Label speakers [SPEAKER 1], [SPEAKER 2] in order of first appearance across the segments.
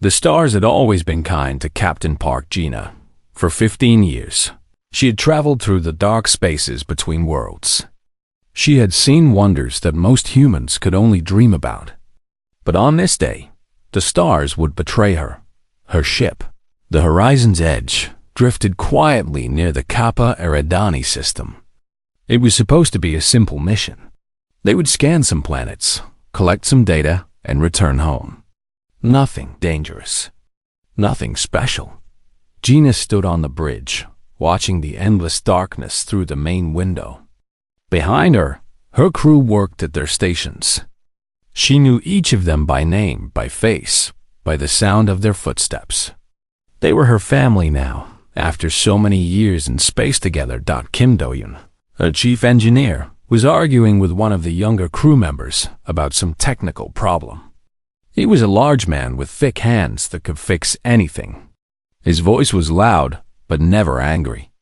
[SPEAKER 1] The stars had always been kind to Captain Park Gina. For 15 years, she had traveled through the dark spaces between worlds. She had seen wonders that most humans could only dream about. But on this day, the stars would betray her. Her ship, the Horizon's Edge, drifted quietly near the Kappa Eridani system. It was supposed to be a simple mission. They would scan some planets, collect some data, and return home. Nothing dangerous. Nothing special. Gina stood on the bridge, watching the endless darkness through the main window. Behind her, her crew worked at their stations. She knew each of them by name, by face, by the sound of their footsteps. They were her family now, after so many years in space together. Kim Do-yoon, her chief engineer, was arguing with one of the younger crew members about some technical problem. He was a large man with thick hands that could fix anything. His voice was loud, but never angry.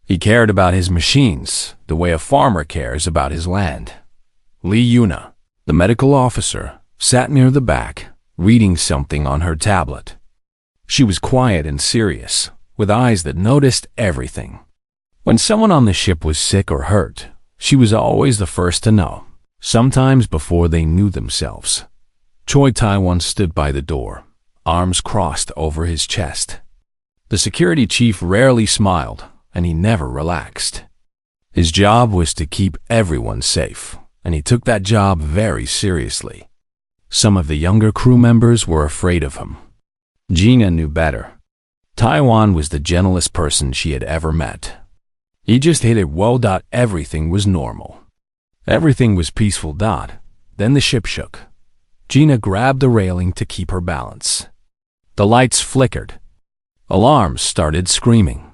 [SPEAKER 1] He cared about his machines the way a farmer cares about his land. Lee Yuna, the medical officer, sat near the back, reading something on her tablet. She was quiet and serious, with eyes that noticed everything. When someone on the ship was sick or hurt, she was always the first to know, sometimes before they knew themselves. Choi Taiwan stood by the door, arms crossed over his chest. The security chief rarely smiled, and he never relaxed. His job was to keep everyone safe, and he took that job very seriously. Some of the younger crew members were afraid of him. Gina knew better. Taiwan was the gentlest person she had ever met. He just hit it well. Everything was normal. Everything was peaceful. Then the ship shook. Gina grabbed the railing to keep her balance. The lights flickered. Alarms started screaming.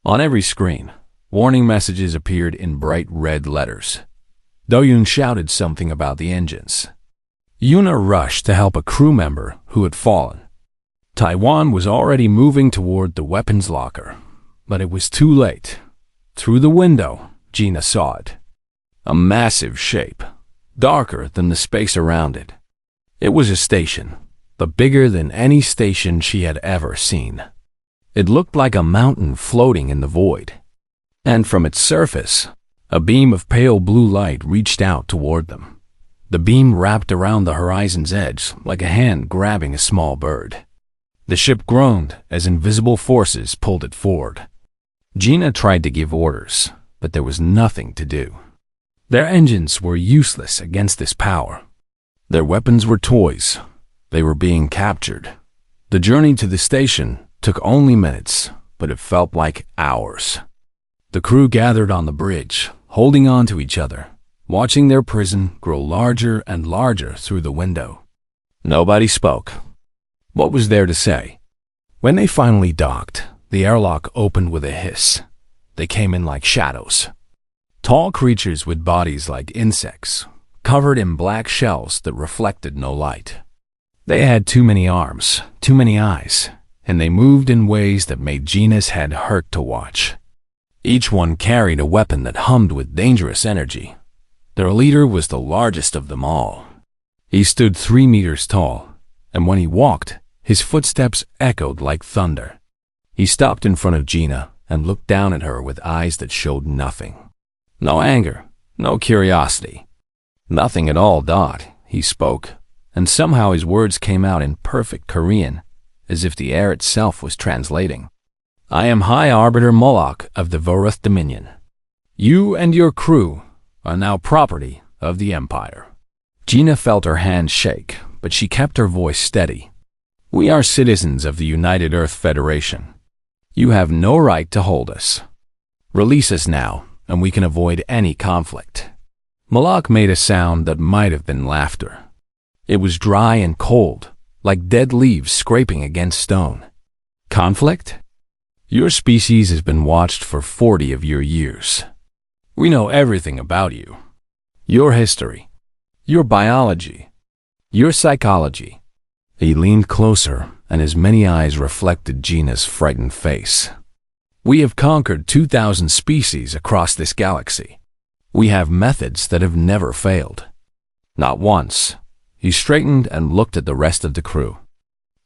[SPEAKER 1] On every screen, warning messages appeared in bright red letters. Do-yoon shouted something about the engines. Yuna rushed to help a crew member who had fallen. Taiwan was already moving toward the weapons locker, but it was too late. Through the window, Gina saw it. A massive shape, darker than the space around it. It was a station, but bigger than any station she had ever seen. It looked like a mountain floating in the void. And from its surface, a beam of pale blue light reached out toward them. The beam wrapped around the horizon's edge like a hand grabbing a small bird. The ship groaned as invisible forces pulled it forward. Gina tried to give orders, but there was nothing to do. Their engines were useless against this power. Their weapons were toys. They were being captured. The journey to the station took only minutes, but it felt like hours. The crew gathered on the bridge, holding on to each other, watching their prison grow larger and larger through the window. Nobody spoke. What was there to say? When they finally docked, the airlock opened with a hiss. They came in like shadows. Tall creatures with bodies like insects, covered in black shells that reflected no light. They had too many arms, too many eyes, and they moved in ways that made Gina's head hurt to watch. Each one carried a weapon that hummed with dangerous energy. Their leader was the largest of them all. He stood 3 meters tall, and when he walked, his footsteps echoed like thunder. He stopped in front of Gina and looked down at her with eyes that showed nothing. No anger, no curiosity. Nothing at all. He spoke, and somehow his words came out in perfect Korean, as if the air itself was translating. I am High Arbiter Moloch of the Vorath Dominion. You and your crew are now property of the Empire. Gina felt her hand shake, but she kept her voice steady. We are citizens of the United Earth Federation. You have no right to hold us. Release us now, and we can avoid any conflict. Moloch made a sound that might have been laughter. It was dry and cold, like dead leaves scraping against stone. Conflict? Your species has been watched for 40 of your years. We know everything about you. Your history, your biology, your psychology. He leaned closer, and his many eyes reflected Gina's frightened face. We have conquered 2,000 species across this galaxy. We have methods that have never failed. Not once. He straightened and looked at the rest of the crew.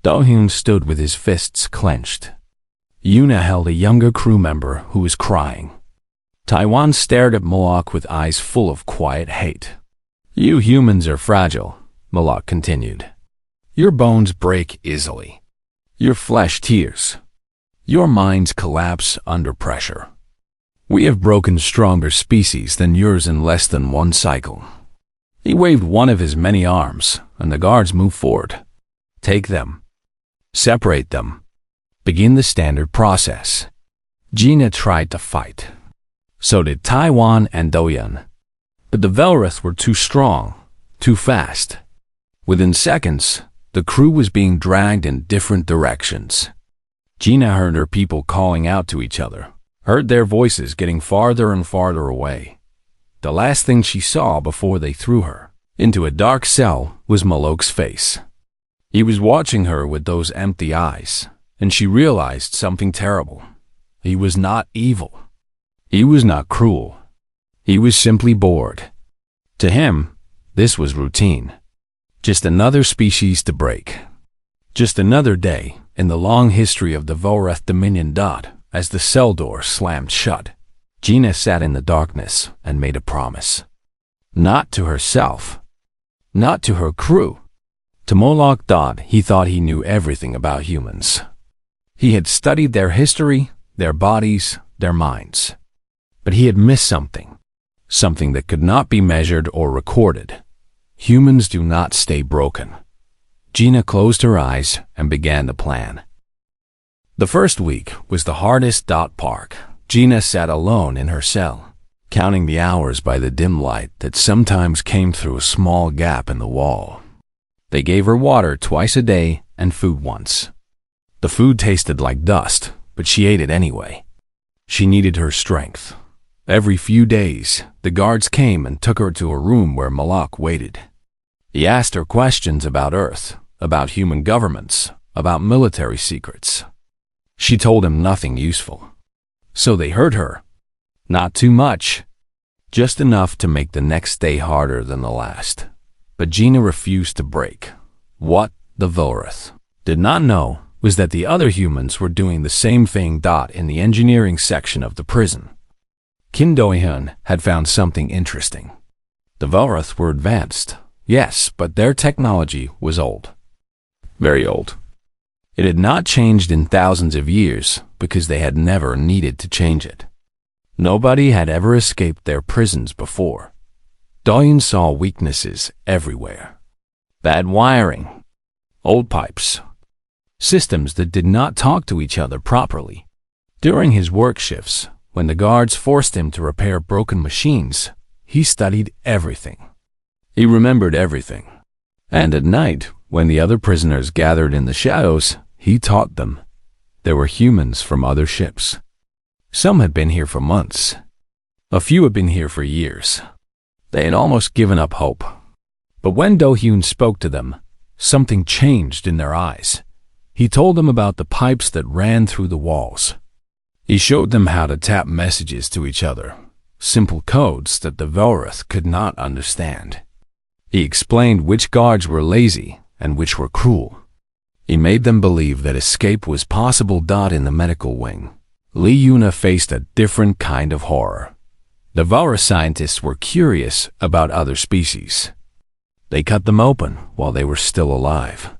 [SPEAKER 1] Do-hyun stood with his fists clenched. Yuna held a younger crew member who was crying. Taiwan stared at Moloch with eyes full of quiet hate. "You humans are fragile," Moloch continued. "Your bones break easily. Your flesh tears. Your minds collapse under pressure. We have broken stronger species than yours in less than one cycle." He waved one of his many arms, and the guards moved forward. "Take them. Separate them. Begin the standard process." Gina tried to fight. So did Taiwan and Do-hyun. But the Velrith were too strong, too fast. Within seconds, the crew was being dragged in different directions. Gina heard her people calling out to each other, heard their voices getting farther and farther away. The last thing she saw before they threw her into a dark cell was Moloch's face. He was watching her with those empty eyes, and she realized something terrible. He was not evil. He was not cruel. He was simply bored. To him, this was routine. Just another species to break. Just another day in the long history of the Velrith Dominion. As the cell door slammed shut, Gina sat in the darkness and made a promise. Not to herself. Not to her crew. To Moloch. He thought he knew everything about humans. He had studied their history, their bodies, their minds. But he had missed something. Something that could not be measured or recorded. Humans do not stay broken. Gina closed her eyes and began to plan. The first week was the hardest. Park. Gina sat alone in her cell, counting the hours by the dim light that sometimes came through a small gap in the wall. They gave her water twice a day and food once. The food tasted like dust, but she ate it anyway. She needed her strength. Every few days, the guards came and took her to a room where Moloch waited. He asked her questions about Earth, about human governments, about military secrets. She told him nothing useful. So they hurt her. Not too much. Just enough to make the next day harder than the last. But Gina refused to break. What the Velrith did not know was that the other humans were doing the same thing. In the engineering section of the prison, Kim Do-hyun had found something interesting. The Velrith were advanced, yes, but their technology was old. Very old. It had not changed in thousands of years because they had never needed to change it. Nobody had ever escaped their prisons before. Do-hyun saw weaknesses everywhere. Bad wiring, old pipes, systems that did not talk to each other properly. During his work shifts, when the guards forced him to repair broken machines, he studied everything. He remembered everything. And at night, when the other prisoners gathered in the shadows, he taught them. There were humans from other ships. Some had been here for months. A few had been here for years. They had almost given up hope. But when Do-hyun spoke to them, something changed in their eyes. He told them about the pipes that ran through the walls. He showed them how to tap messages to each other, simple codes that the Velrith could not understand. He explained which guards were lazy and which were cruel. He made them believe that escape was possible. In the medical wing, Lee Yuna faced a different kind of horror. The Velrith scientists were curious about other species. They cut them open while they were still alive.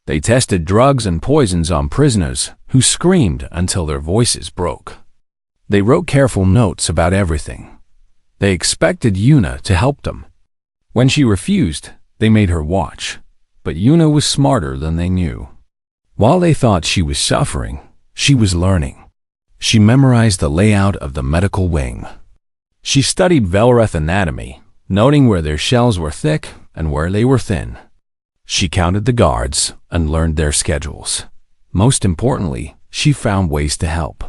[SPEAKER 1] They tested drugs and poisons on prisoners who screamed until their voices broke. They wrote careful notes about everything. They expected Yuna to help them. When she refused, they made her watch. But Yuna was smarter than they knew. While they thought she was suffering, she was learning. She memorized the layout of the medical wing. She studied Velrith anatomy, noting where their shells were thick and where they were thin. She counted the guards and learned their schedules. Most importantly, she found ways to help.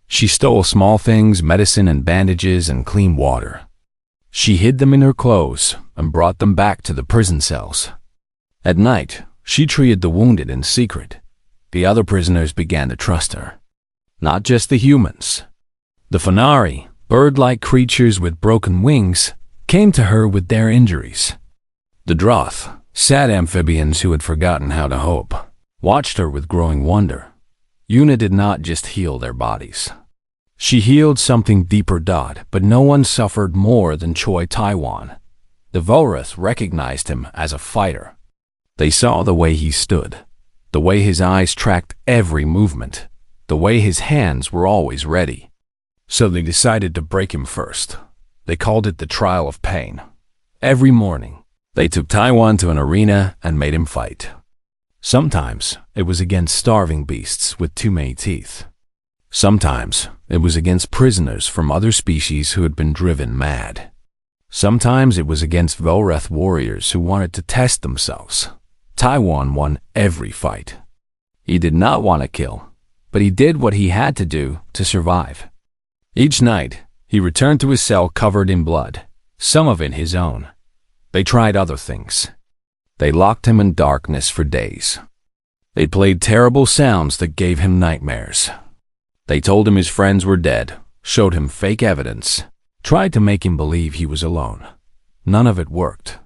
[SPEAKER 1] She stole small things, medicine and bandages and clean water. She hid them in her clothes and brought them back to the prison cells. At night, she treated the wounded in secret. The other prisoners began to trust her. Not just the humans. The Phanari, bird-like creatures with broken wings, came to her with their injuries. The Droth, sad amphibians who had forgotten how to hope, watched her with growing wonder. Yuna did not just heal their bodies. She healed something deeper. But no one suffered more than Choi Taiwan. The Volrath recognized him as a fighter. They saw the way he stood, the way his eyes tracked every movement, the way his hands were always ready. So they decided to break him first. They called it the trial of pain. Every morning, they took Taiwan to an arena and made him fight. Sometimes it was against starving beasts with too many teeth. Sometimes it was against prisoners from other species who had been driven mad. Sometimes it was against Volrath warriors who wanted to test themselves. Taiwan won every fight. He did not want to kill, but he did what he had to do to survive. Each night, he returned to his cell covered in blood, some of it his own. They tried other things. They locked him in darkness for days. They played terrible sounds that gave him nightmares. They told him his friends were dead, showed him fake evidence, tried to make him believe he was alone. None of it worked.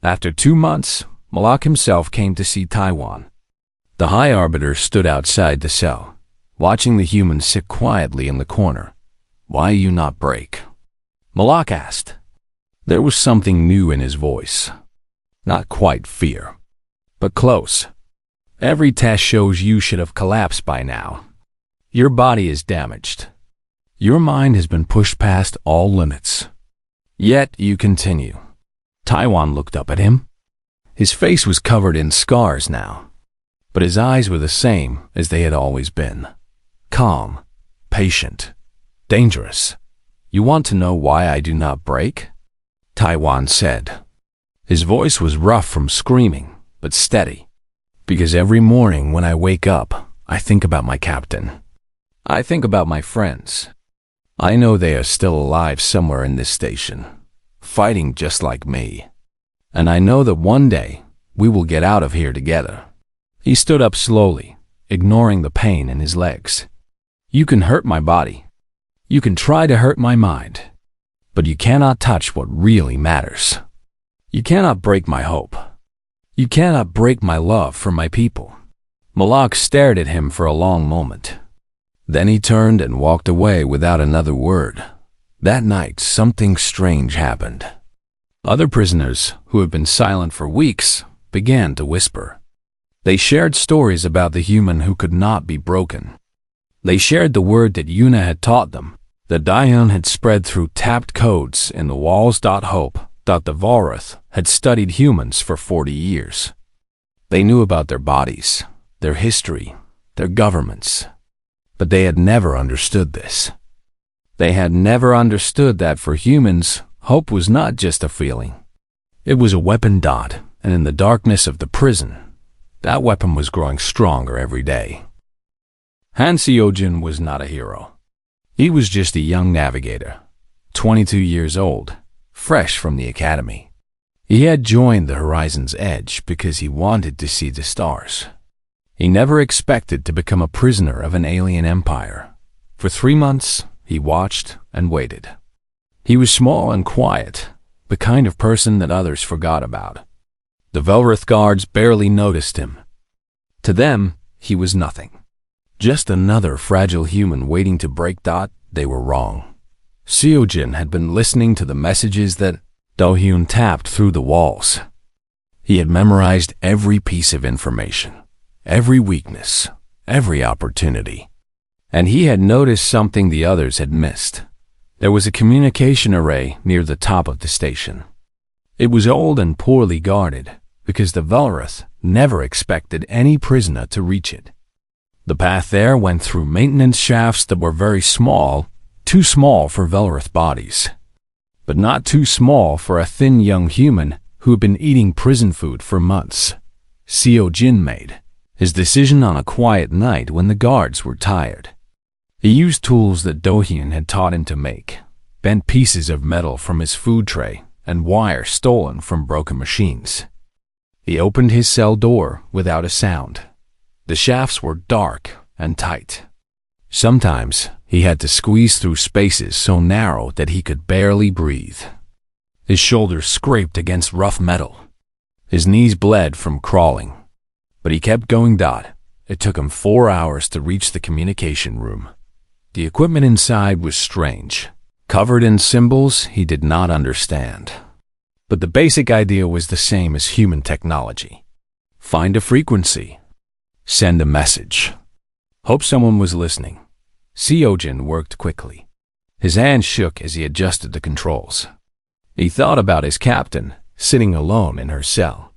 [SPEAKER 1] After 2 months, Malak himself came to see Taiwan. The High Arbiter stood outside the cell, watching the human sit quietly in the corner. "Why you not break?" Malak asked. There was something new in his voice. Not quite fear, but close. "Every test shows you should have collapsed by now. Your body is damaged. Your mind has been pushed past all limits. Yet you continue." Taiwan looked up at him. His face was covered in scars now, but his eyes were the same as they had always been. Calm, patient, dangerous. "You want to know why I do not break?" Taiwan said. His voice was rough from screaming, but steady. "Because every morning when I wake up, I think about my captain. I think about my friends. I know they are still alive somewhere in this station, fighting just like me. And I know that one day we will get out of here together." He stood up slowly, ignoring the pain in his legs. "You can hurt my body. You can try to hurt my mind. But you cannot touch what really matters. You cannot break my hope. You cannot break my love for my people." Malak stared at him for a long moment. Then he turned and walked away without another word. That night, something strange happened. Other prisoners, who had been silent for weeks, began to whisper. They shared stories about the human who could not be broken. They shared the word that Yuna had taught them, that Dion had spread through tapped codes in the walls. Hope that the Volrath had studied humans for 40 years. They knew about their bodies, their history, their governments. But they had never understood this. They had never understood that for humans, hope was not just a feeling. It was a weapon. And in the darkness of the prison, that weapon was growing stronger every day. Han Seojin was not a hero. He was just a young navigator, 22 years old, fresh from the academy. He had joined the horizon's edge because he wanted to see the stars. He never expected to become a prisoner of an alien empire. For 3 months, he watched and waited. He was small and quiet, the kind of person that others forgot about. The Volrath guards barely noticed him. To them, he was nothing. Just another fragile human waiting to break. They were wrong. Seojin had been listening to the messages that Do-hyun tapped through the walls. He had memorized every piece of information, every weakness, every opportunity. And he had noticed something the others had missed. There was a communication array near the top of the station. It was old and poorly guarded because the Volrath never expected any prisoner to reach it. The path there went through maintenance shafts that were very small, too small for Volrath bodies, but not too small for a thin young human who had been eating prison food for months. Seojin made his decision on a quiet night when the guards were tired. He used tools that Do-hyun had taught him to make, bent pieces of metal from his food tray and wire stolen from broken machines. He opened his cell door without a sound. The shafts were dark and tight. Sometimes he had to squeeze through spaces so narrow that he could barely breathe. His shoulders scraped against rough metal. His knees bled from crawling. But he kept going. it took him 4 hours to reach the communication room. The equipment inside was strange, covered in symbols he did not understand. But the basic idea was the same as human technology. Find a frequency. Send a message. Hope someone was listening. Seojin worked quickly. His hands shook as he adjusted the controls. He thought about his captain, sitting alone in her cell.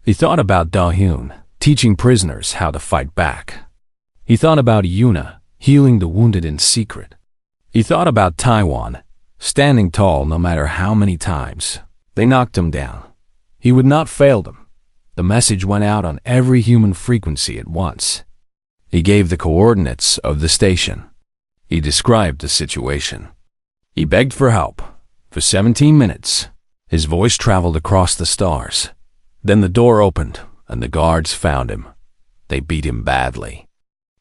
[SPEAKER 1] He thought about Da-hyun, teaching prisoners how to fight back. He thought about Yuna, healing the wounded in secret. He thought about Taiwan, standing tall no matter how many times they knocked him down. He would not fail them. The message went out on every human frequency at once. He gave the coordinates of the station. He described the situation. He begged for help. For 17 minutes, his voice traveled across the stars. Then the door opened, and the guards found him. They beat him badly.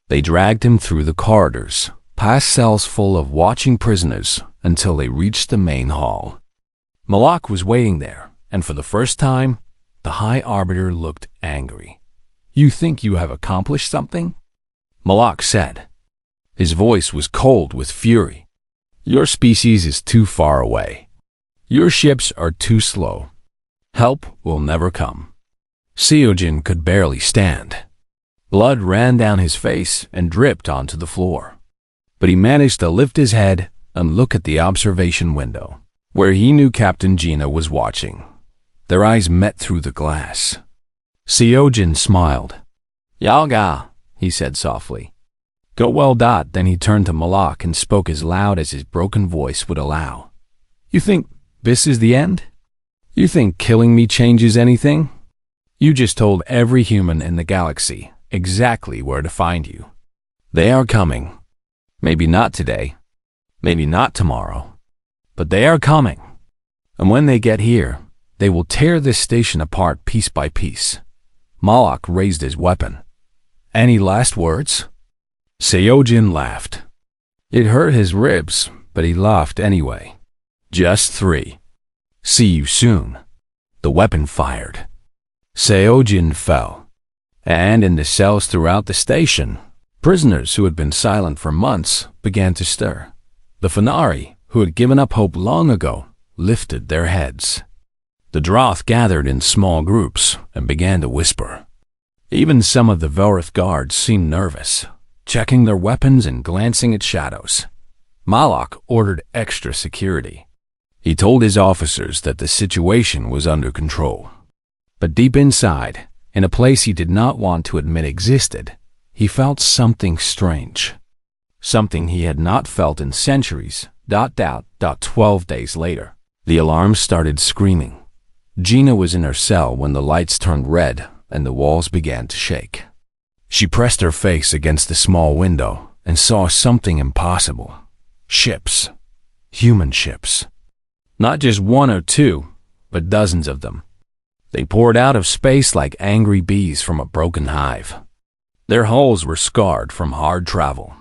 [SPEAKER 1] They dragged him through the corridors, past cells full of watching prisoners, until they reached the main hall. Malak was waiting there, and for the first time, the High Arbiter looked angry. "You think you have accomplished something?" Malak said. His voice was cold with fury. "Your species is too far away. Your ships are too slow. Help will never come." Seojin could barely stand. Blood ran down his face and dripped onto the floor. But he managed to lift his head and look at the observation window, where he knew Captain Gina was watching. Their eyes met through the glass. Seojin smiled. "Yalga," he said softly. "Go well. Then he turned to Malak and spoke as loud as his broken voice would allow. "You think this is the end? You think killing me changes anything? You just told every human in the galaxy exactly where to find you. They are coming. Maybe not today, maybe not tomorrow, but they are coming. And when they get here, they will tear this station apart piece by piece." Malak raised his weapon. "Any last words?" Seojin laughed. It hurt his ribs, but he laughed anyway. "Just 3. See you soon." The weapon fired. Seojin fell. And in the cells throughout the station, prisoners who had been silent for months began to stir. The Phanari, who had given up hope long ago, lifted their heads. The Droth gathered in small groups and began to whisper. Even some of the Velrith guards seemed nervous, checking their weapons and glancing at shadows. Malak ordered extra security. He told his officers that the situation was under control. But deep inside, in a place he did not want to admit existed, he felt something strange. Something he had not felt in centuries. 12 days later, the alarm started screaming. Gina was in her cell when the lights turned red and the walls began to shake. She pressed her face against the small window and saw something impossible. Ships. Human ships. Not just 1 or 2, but dozens of them. They poured out of space like angry bees from a broken hive. Their hulls were scarred from hard travel.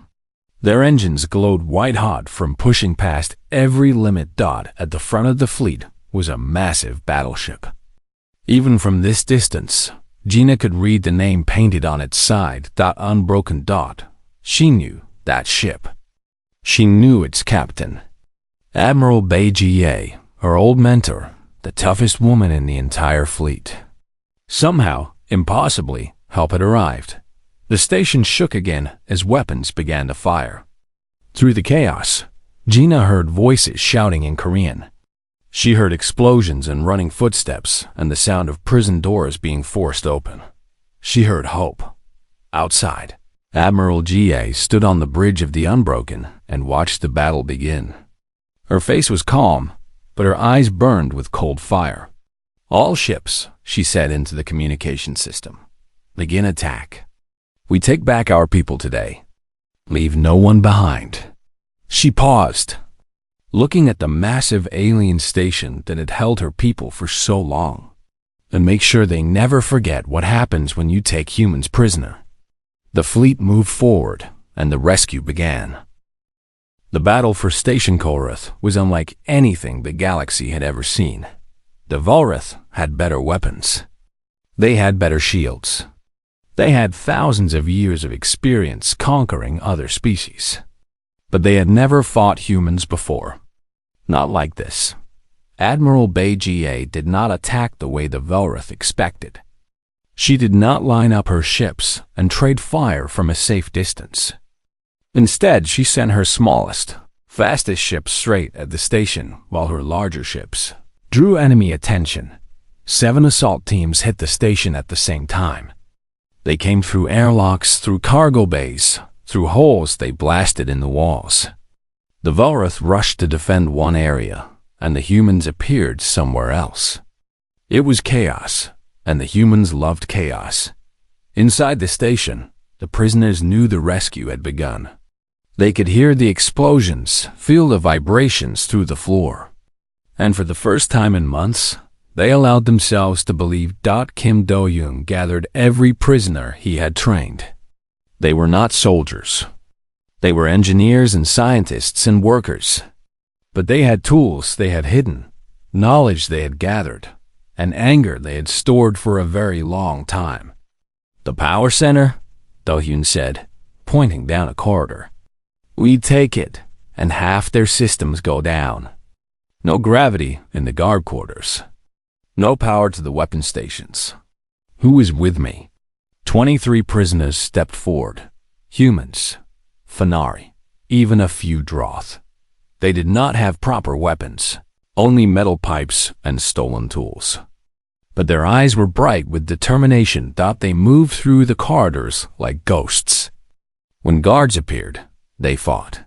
[SPEAKER 1] Their engines glowed white-hot from pushing past every limit. At the front of the fleet was a massive battleship. Even from this distance, Gina could read the name painted on its side. Unbroken. She knew that ship. She knew its captain. Admiral WayHFY, her old mentor, the toughest woman in the entire fleet. Somehow, impossibly, help had arrived. The station shook again as weapons began to fire. Through the chaos, Gina heard voices shouting in Korean. She heard explosions and running footsteps and the sound of prison doors being forced open. She heard hope. Outside, Admiral WayHFY stood on the bridge of the Unbroken and watched the battle begin. Her face was calm, but her eyes burned with cold fire. "All ships," she said into the communication system. "Begin attack. We take back our people today. Leave no one behind." She paused, looking at the massive alien station that had held her people for so long. "And make sure they never forget what happens when you take humans prisoner." The fleet moved forward, and the rescue began. The battle for Station Kolrith was unlike anything the galaxy had ever seen. The Velrith had better weapons. They had better shields. They had thousands of years of experience conquering other species. But they had never fought humans before. Not like this. Admiral WayHFY did not attack the way the Velroth expected. She did not line up her ships and trade fire from a safe distance. Instead, she sent her smallest, fastest ships straight at the station, while her larger ships drew enemy attention. 7 assault teams hit the station at the same time. They came through airlocks, through cargo bays, through holes they blasted in the walls. The Velroth rushed to defend one area, and the humans appeared somewhere else. It was chaos, and the humans loved chaos. Inside the station, the prisoners knew the rescue had begun. They could hear the explosions, feel the vibrations through the floor. And for the first time in months, they allowed themselves to believe Kim Do-young gathered every prisoner he had trained. They were not soldiers. They were engineers and scientists and workers. But they had tools they had hidden, knowledge they had gathered, and anger they had stored for a very long time. "The power center?" Do-hyun said, pointing down a corridor. "We take it, and half their systems go down. No gravity in the guard quarters. No power to the weapon stations. Who is with me?" 23 prisoners stepped forward. Humans, Fenari, even a few Droth. They did not have proper weapons, only metal pipes and stolen tools. But their eyes were bright with determination. They moved through the corridors like ghosts. When guards appeared, they fought.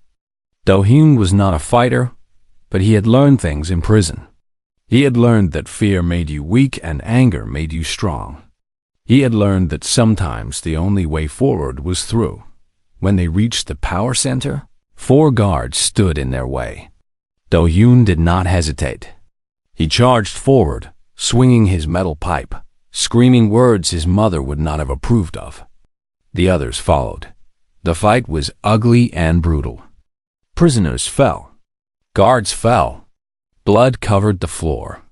[SPEAKER 1] Do-hyun was not a fighter, but he had learned things in prison. He had learned that fear made you weak and anger made you strong. He had learned that sometimes the only way forward was through. When they reached the power center, 4 guards stood in their way. Do-hyun did not hesitate. He charged forward, swinging his metal pipe, screaming words his mother would not have approved of. The others followed. The fight was ugly and brutal. Prisoners fell. Guards fell. Blood covered the floor.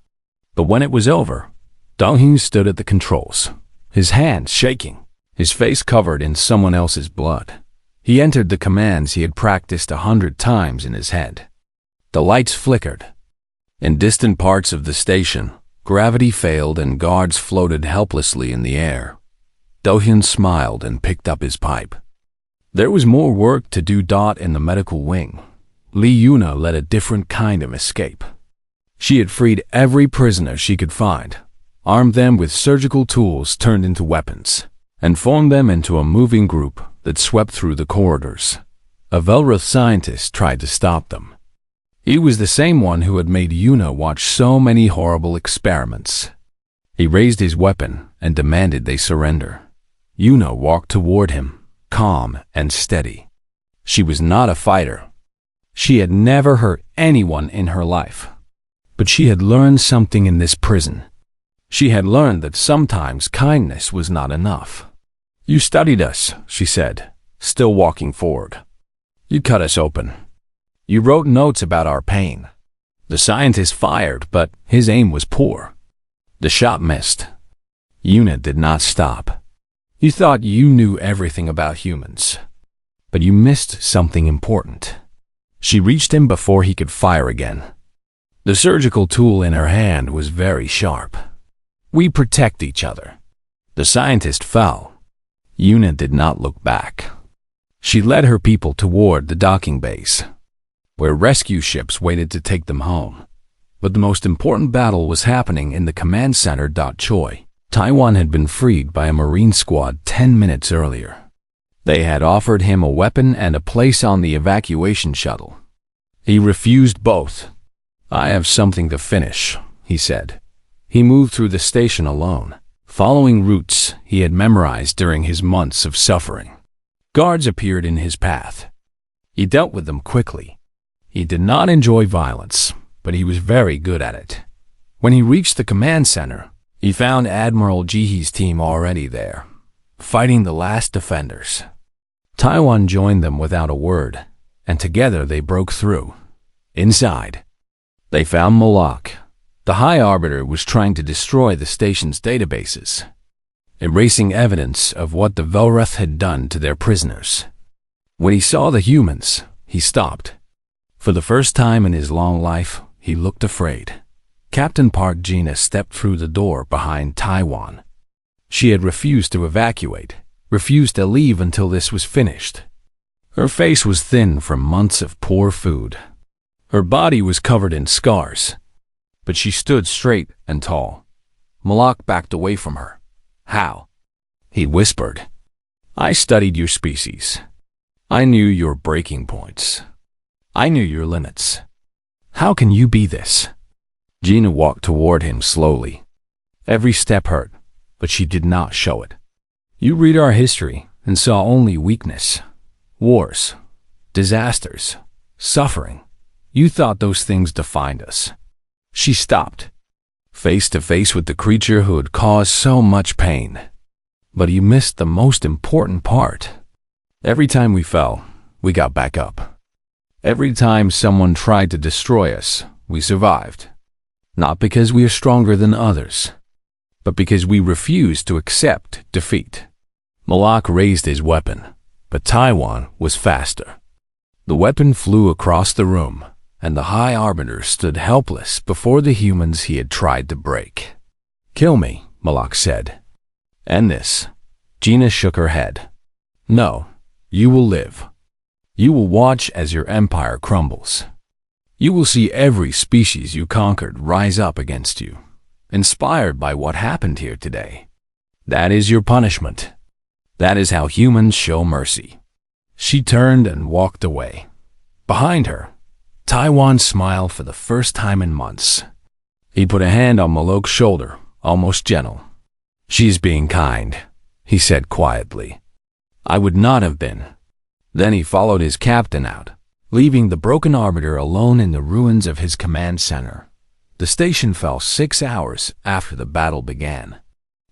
[SPEAKER 1] But when it was over, Do-hyun stood at the controls, his hands shaking, his face covered in someone else's blood. He entered the commands he had practiced 100 times in his head. The lights flickered. In distant parts of the station, gravity failed and guards floated helplessly in the air. Do-hyun smiled and picked up his pipe. There was more work to do. In the medical wing, Lee Yuna led a different kind of escape. She had freed every prisoner she could find, armed them with surgical tools turned into weapons, and formed them into a moving group that swept through the corridors. A Velroth scientist tried to stop them. He was the same one who had made Yuna watch so many horrible experiments. He raised his weapon and demanded they surrender. Yuna walked toward him, calm and steady. She was not a fighter. She had never hurt anyone in her life. But she had learned something in this prison. She had learned that sometimes kindness was not enough. "You studied us," she said, still walking forward. "You cut us open. You wrote notes about our pain." The scientist fired, but his aim was poor. The shot missed. Yuna did not stop. "You thought you knew everything about humans, but you missed something important." She reached him before he could fire again. The surgical tool in her hand was very sharp. "We protect each other." The scientist fell. Yuna did not look back. She led her people toward the docking base, where rescue ships waited to take them home. But the most important battle was happening in the command center. Choi, Taiwan had been freed by a Marine squad 10 minutes earlier. They had offered him a weapon and a place on the evacuation shuttle. He refused both. "I have something to finish," he said. He moved through the station alone, following routes he had memorized during his months of suffering. Guards appeared in his path. He dealt with them quickly. He did not enjoy violence, but he was very good at it. When he reached the command center, he found Admiral Jihee's team already there, fighting the last defenders. Taiwan joined them without a word, and together they broke through. Inside, they found Malak. The High Arbiter was trying to destroy the station's databases. erasing evidence of what the Velreth had done to their prisoners. When he saw the humans, he stopped. For the first time in his long life, he looked afraid. Captain Park Gina stepped through the door behind Taiwan. She had refused to evacuate, refused to leave until this was finished. Her face was thin from months of poor food. Her body was covered in scars. But she stood straight and tall. Malak backed away from her. "How?" he whispered. "I studied your species. I knew your breaking points. I knew your limits. How can you be this?" Gina walked toward him slowly. Every step hurt, but she did not show it. "You read our history and saw only weakness, wars, disasters, suffering. You thought those things defined us." She stopped, face to face with the creature who had caused so much pain. But you missed the most important part. Every time we fell, we got back up. Every time someone tried to destroy us, we survived. Not because we are stronger than others, but because we refused to accept defeat. Malak raised his weapon, but Taiwan was faster. The weapon flew across the room, and the High Arbiter stood helpless before the humans he had tried to break. "Kill me," Malak said. "End this." Gina shook her head. "No, you will live. You will watch as your empire crumbles. You will see every species you conquered rise up against you, inspired by what happened here today. That is your punishment. That is how humans show mercy." She turned and walked away. Behind her, Taiwan smiled for the first time in months. He put a hand on Malak's shoulder, almost gentle. "She's being kind," he said quietly. "I would not have been." Then he followed his captain out, leaving the broken arbiter alone in the ruins of his command center. The station fell 6 hours after the battle began.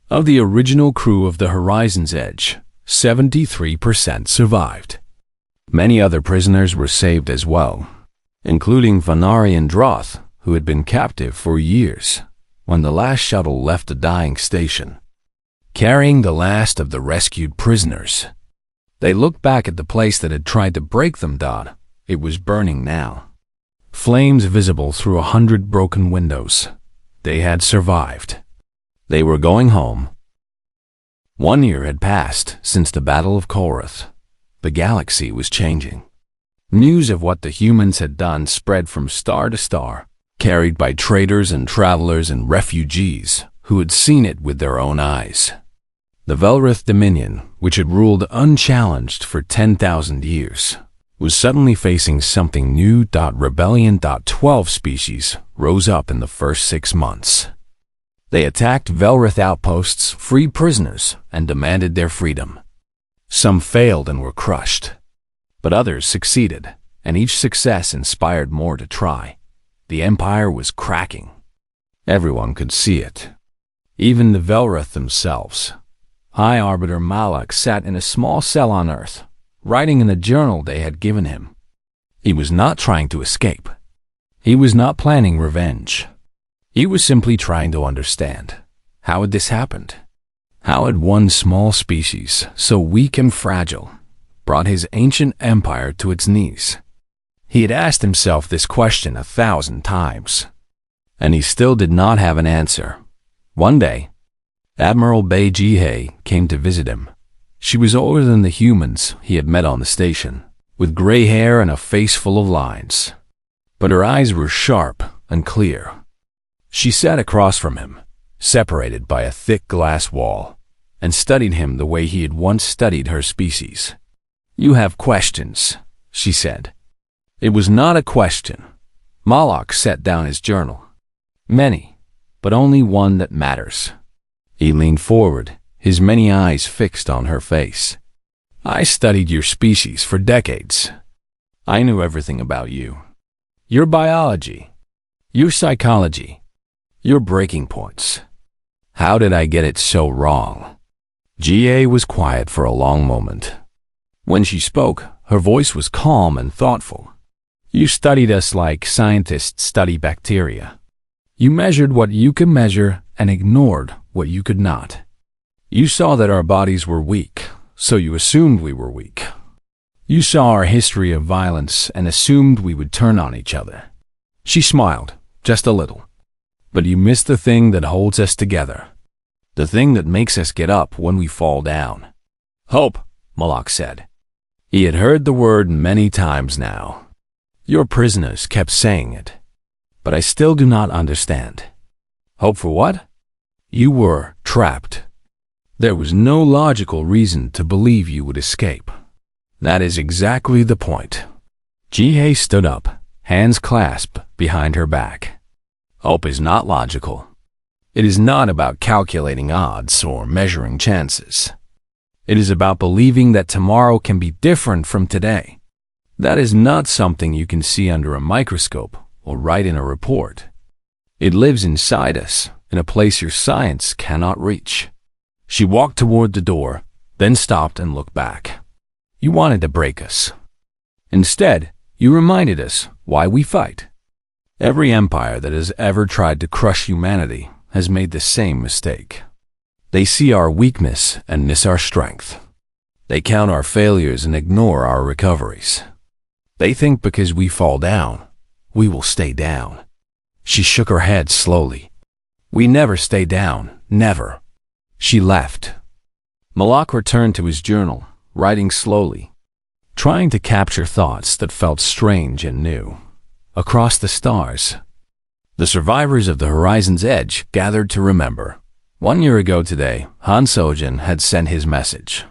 [SPEAKER 1] Of the original crew of the Horizon's Edge, 73% survived. Many other prisoners were saved as well, including Vanarian Droth, who had been captive for years, when the last shuttle left the dying station, carrying the last of the rescued prisoners. They looked back at the place that had tried to break them. It was burning now. Flames visible through 100 broken windows. They had survived. They were going home. 1 year had passed since the Battle of Korath. The galaxy was changing. News of what the humans had done spread from star to star, carried by traders and travelers and refugees who had seen it with their own eyes. The Velrith Dominion, which had ruled unchallenged for 10,000 years, was suddenly facing something new. Rebellion. 12 species rose up in the first 6 months. They attacked Velrith outposts, freed prisoners, and demanded their freedom. Some failed and were crushed, but others succeeded, and each success inspired more to try. The Empire was cracking. Everyone could see it. Even the Velrith themselves. High Arbiter Malak sat in a small cell on Earth, writing in the journal they had given him. He was not trying to escape. He was not planning revenge. He was simply trying to understand. How had this happened? How had one small species, so weak and fragile, brought his ancient empire to its knees? He had asked himself this question 1,000 times, and he still did not have an answer. One day, Admiral WayHFY came to visit him. She was older than the humans he had met on the station, with gray hair and a face full of lines. But her eyes were sharp and clear. She sat across from him, separated by a thick glass wall, and studied him the way he had once studied her species. "You have questions," she said. It was not a question. Malak set down his journal. "Many, but only one that matters." He leaned forward, his many eyes fixed on her face. "I studied your species for decades. I knew everything about you. Your biology, your psychology, your breaking points. How did I get it so wrong?" GA was quiet for a long moment. When she spoke, her voice was calm and thoughtful. "You studied us like scientists study bacteria. You measured what you could measure and ignored what you could not. You saw that our bodies were weak, so you assumed we were weak. You saw our history of violence and assumed we would turn on each other. She smiled, just a little. But you missed the thing that holds us together. The thing that makes us get up when we fall down. Hope, Malak said. He had heard the word many times now. Your prisoners kept saying it. But I still do not understand. Hope for what? You were trapped. There was no logical reason to believe you would escape. That is exactly the point. Jihei stood up, hands clasped behind her back. Hope is not logical. It is not about calculating odds or measuring chances. It is about believing that tomorrow can be different from today. That is not something you can see under a microscope or write in a report. It lives inside us, in a place your science cannot reach. She walked toward the door, then stopped and looked back. You wanted to break us. Instead, you reminded us why we fight. Every empire that has ever tried to crush humanity has made the same mistake. They see our weakness and miss our strength. They count our failures and ignore our recoveries. They think because we fall down, we will stay down. She shook her head slowly. We never stay down, never. She left. Malak returned to his journal, writing slowly, trying to capture thoughts that felt strange and new. Across the stars, the survivors of the horizon's edge gathered to remember. 1 year ago today, Han Sojin had sent his message.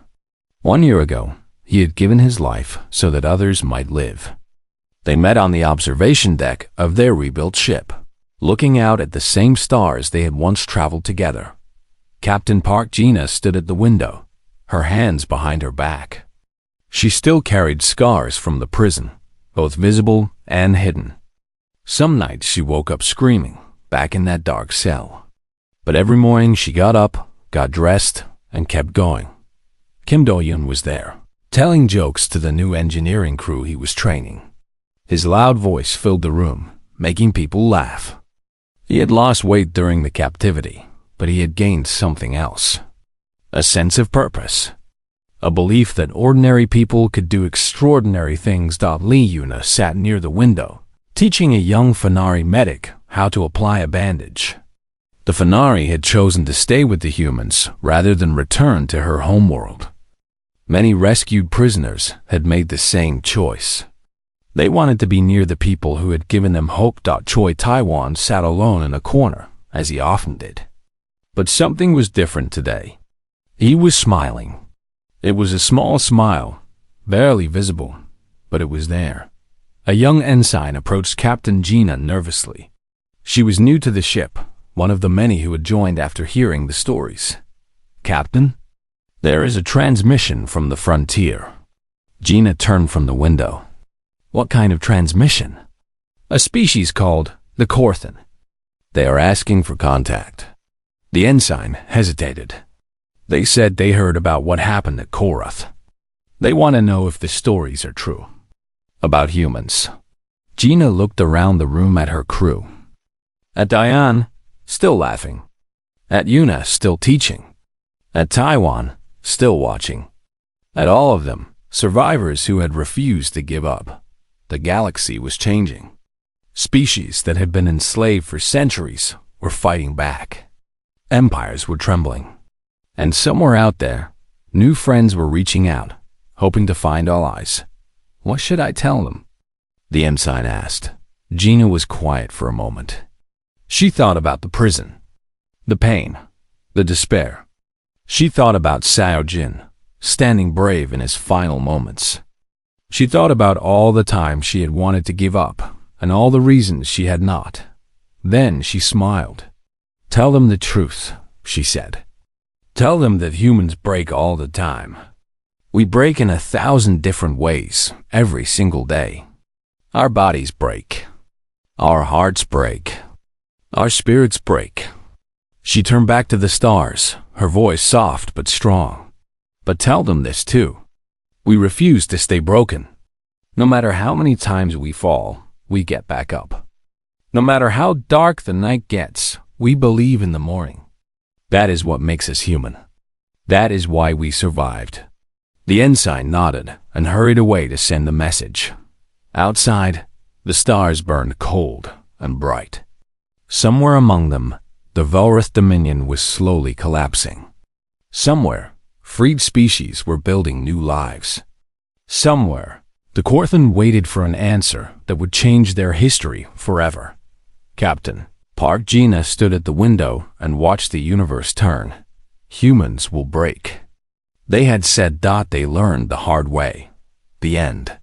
[SPEAKER 1] 1 year ago, he had given his life so that others might live. They met on the observation deck of their rebuilt ship, looking out at the same stars they had once traveled together. Captain Park Gina stood at the window, her hands behind her back. She still carried scars from the prison, both visible and hidden. Some nights she woke up screaming, back in that dark cell. But every morning she got up, got dressed, and kept going. Kim Do-yoon was there, telling jokes to the new engineering crew he was training. His loud voice filled the room, making people laugh. He had lost weight during the captivity, but he had gained something else. A sense of purpose. A belief that ordinary people could do extraordinary things. Lee Yuna sat near the window, teaching a young Fenari medic how to apply a bandage. The Fenari had chosen to stay with the humans rather than return to her homeworld. Many rescued prisoners had made the same choice. They wanted to be near the people who had given them hope. Choi Taiwan sat alone in a corner, as he often did. But something was different today. He was smiling. It was a small smile, barely visible, but it was there. A young ensign approached Captain Gina nervously. She was new to the ship, one of the many who had joined after hearing the stories. Captain? There is a transmission from the frontier. Gina turned from the window. What kind of transmission? A species called the Korthan. They are asking for contact. The ensign hesitated. They said they heard about what happened at Korath. They want to know if the stories are true. About humans. Gina looked around the room at her crew. At Diane, still laughing. At Yuna, still teaching. At Taiwan, still watching. At all of them, survivors who had refused to give up. The galaxy was changing. Species that had been enslaved for centuries were fighting back. Empires were trembling. And somewhere out there, new friends were reaching out, hoping to find allies. What should I tell them? The ensign asked. Gina was quiet for a moment. She thought about the prison, the pain, the despair. She thought about Xiao Jin, standing brave in his final moments. She thought about all the time she had wanted to give up, and all the reasons she had not. Then she smiled. Tell them the truth, she said. Tell them that humans break all the time. We break in 1,000 different ways, every single day. Our bodies break. Our hearts break. Our spirits break. She turned back to the stars, her voice soft but strong. But tell them this too. We refuse to stay broken. No matter how many times we fall, we get back up. No matter how dark the night gets, we believe in the morning. That is what makes us human. That is why we survived. The ensign nodded and hurried away to send the message. Outside, the stars burned cold and bright. Somewhere among them, the Velrith Dominion was slowly collapsing. Somewhere, freed species were building new lives. Somewhere, the Korthan waited for an answer that would change their history forever. Captain Park Gina stood at the window and watched the universe turn. Humans will break. They had said. They learned the hard way. The end.